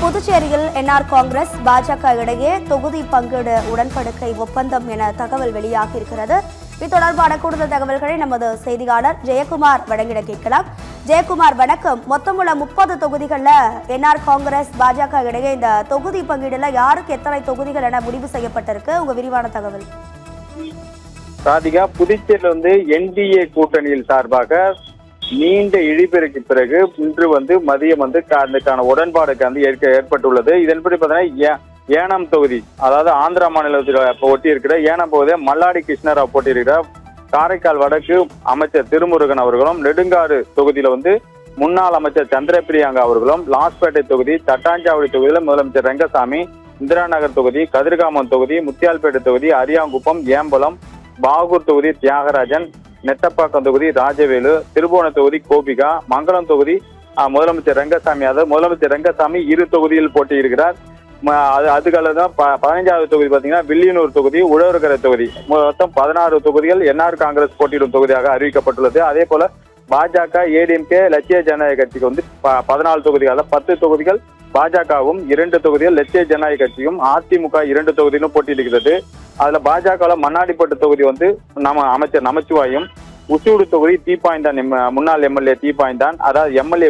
புதுச்சேரியில் என்ஆர் காங்கிரஸ் பாஜக இடையே தொகுதி பங்கீடு உடன்படிக்கை ஒப்பந்தம் என தகவல் வெளியாகி இருக்கிறது. இது தொடர்பான கூடுதல் தகவல்களை நமது செய்தியாளர் ஜெயக்குமார் வழங்கிட கேட்கலாம். ஜெயக்குமார் வணக்கம். மொத்தமுள்ள 30 தொகுதிகளில் என்ஆர் காங்கிரஸ் பாஜக இடையே இந்த தொகுதி பங்கீடுல யாருக்கு எத்தனை தொகுதிகள் என முடிவு செய்யப்பட்டிருக்கு? உங்க விரிவான தகவல். ராதிகா, புதுச்சேரியில் என்டிஏ கூட்டணியில் சார்பாக நீண்ட இழிபிற்கு பிறகு இன்று மதியம் அதுக்கான உடன்பாடு ஏற்பட்டுள்ளது. இதன்படி பார்த்தீங்கன்னா ஏனாம் தொகுதி, அதாவது ஆந்திரா மாநிலத்தில் ஒட்டி இருக்கிற ஏனாம் பகுதியை மல்லாடி கிருஷ்ணராவ் போட்டியிருக்கிறார். காரைக்கால் வடக்கு அமைச்சர் திருமுருகன் அவர்களும், நெடுங்காடு தொகுதியில முன்னாள் அமைச்சர் சந்திர பிரியங்கா அவர்களும், லாஸ்பேட்டை தொகுதி, தட்டாஞ்சாவடி தொகுதியில முதலமைச்சர் ரங்கசாமி, இந்திரா நகர் தொகுதி, கதிர்காமம் தொகுதி, முத்தியால்பேட்டை தொகுதி, அரியாங்குப்பம், ஏம்பலம், பாகூர் தொகுதி தியாகராஜன், நெட்டப்பாக்கம் தொகுதி ராஜவேலு, திருபுவன தொகுதி கோபிகா, மங்களம் தொகுதி முதலமைச்சர் ரங்கசாமி. அதாவது முதலமைச்சர் ரங்கசாமி 2 தொகுதியில் போட்டியிருக்கிறார். அதுக்கெல்லாம் 15வது தொகுதி பார்த்தீங்கன்னா வில்லியனூர் தொகுதி, உழவர்கரை தொகுதி. மொத்தம் 16 தொகுதிகள் என்ஆர் காங்கிரஸ் போட்டியிடும் தொகுதியாக அறிவிக்கப்பட்டுள்ளது. அதே போல பாஜக, ஏடிஎம்கே, லட்சிய ஜனநாயக கட்சிக்கு 14 தொகுதிகள், 10 தொகுதிகள் பாஜகவும், 2 தொகுதிகள் லட்சிய ஜனநாயக கட்சியும், அதிமுக 2 தொகுதியிலும் போட்டியிடுகிறது. அதுல பாஜக மண்ணாடிப்பட்டு தொகுதி நம்ம அமைச்சர் நமச்சிவாயும், உசூடு தொகுதி தீப்பாய்ந்தான் முன்னாள் எம்எல்ஏ தீப்பாய்ந்தான், அதாவது எம்எல்ஏ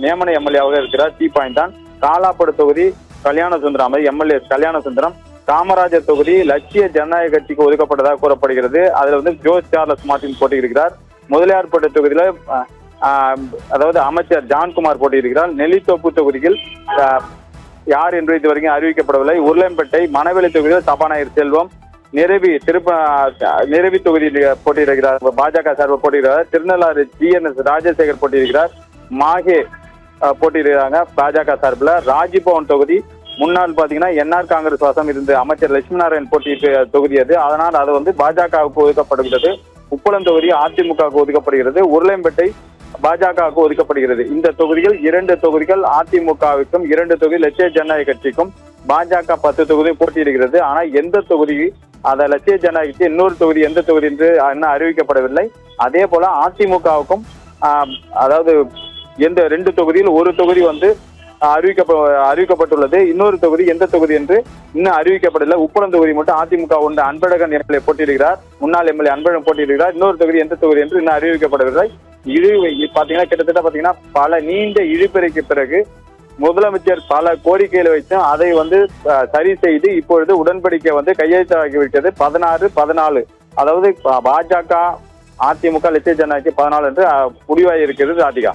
நியமன எம்எல்ஏவாக இருக்கிறார் தீப்பாய்ந்தான். காலாப்படு தொகுதி கல்யாண சுந்தரம், எம்எல்ஏ கல்யாண சுந்தரம். காமராஜர் தொகுதி லட்சிய ஜனநாயக கட்சிக்கு ஒதுக்கப்பட்டதாக கூறப்படுகிறது. அதுல ஜோஸ் சார்லஸ் மார்டின் போட்டியிருக்கிறார். முதலியார்பேட்டை தொகுதியில அதாவது அமைச்சர் ஜான்குமார் போட்டியிருக்கிறார். நெல்லித்தோப்பு தொகுதியில் யார் என்று இதுவரைக்கும் அறிவிக்கப்படவில்லை. உருளையம்பேட்டை மணவெளி தொகுதியில் சபாநாயகர் செல்வம், நிரவி தொகுதியில் போட்டியிடுகிறார் பாஜக சார்பில் போட்டியிடுகிறார். திருநள்ளாறு ஜிஎன்எஸ் ராஜசேகர் போட்டியிடுகிறார். மாஹே போட்டியிடுகிறாங்க பாஜக சார்பில். ராஜ்பவன் தொகுதி முன்னாள் பாத்தீங்கன்னா என்ஆர் காங்கிரஸ் வாசம் இருந்த அமைச்சர் லட்சுமி நாராயண் போட்டியிட்ட தொகுதி அதனால் அது பாஜகவுக்கு ஒதுக்கப்படுகிறது. உப்பளம் தொகுதி அதிமுகவுக்கு ஒதுக்கப்படுகிறது. உருளையம்பேட்டை பாஜகவுக்கு ஒதுக்கப்படுகிறது. இந்த தொகுதிகள் 2 தொகுதிகள் அதிமுகவுக்கும், 2 தொகுதி லட்சிய ஜனநாயக கட்சிக்கும். பாஜக 10 தொகுதி போட்டியிடுகிறது. ஆனா எந்த தொகுதி அந்த லட்சிய ஜனநாயக கட்சி இன்னொரு தொகுதி எந்த தொகுதி என்று இன்னும் அறிவிக்கப்படவில்லை. அதே போல அதிமுகவுக்கும் அதாவது எந்த 2 தொகுதியில் ஒரு தொகுதி அறிவிக்கப்பட்டுள்ளது. இன்னொரு தொகுதி எந்த தொகுதி என்று இன்னும் அறிவிக்கப்படவில்லை. உப்பளம் தொகுதி மட்டும் அதிமுக அன்பழகன் எம்எல்ஏ போட்டியிடுகிறார். முன்னாள் எம்எல்ஏ அன்பழகன் போட்டியிடுகிறார். இன்னொரு தொகுதி எந்த தொகுதி என்று இன்னும் அறிவிக்கப்படவில்லை. கிட்டத்தட்ட பல நீண்ட இழுபறிக்கு பிறகு முதலமைச்சர் பல கோரிக்கைகளை வைத்தும் அதை சரி செய்து இப்பொழுது உடன்படிக்கை கையெழுத்தாகிவிட்டது. 16-14, அதாவது பாஜக அதிமுக லட்சிய ஜனநாயக 14 என்று முடிவாகி இருக்கிறது. ராதிகா.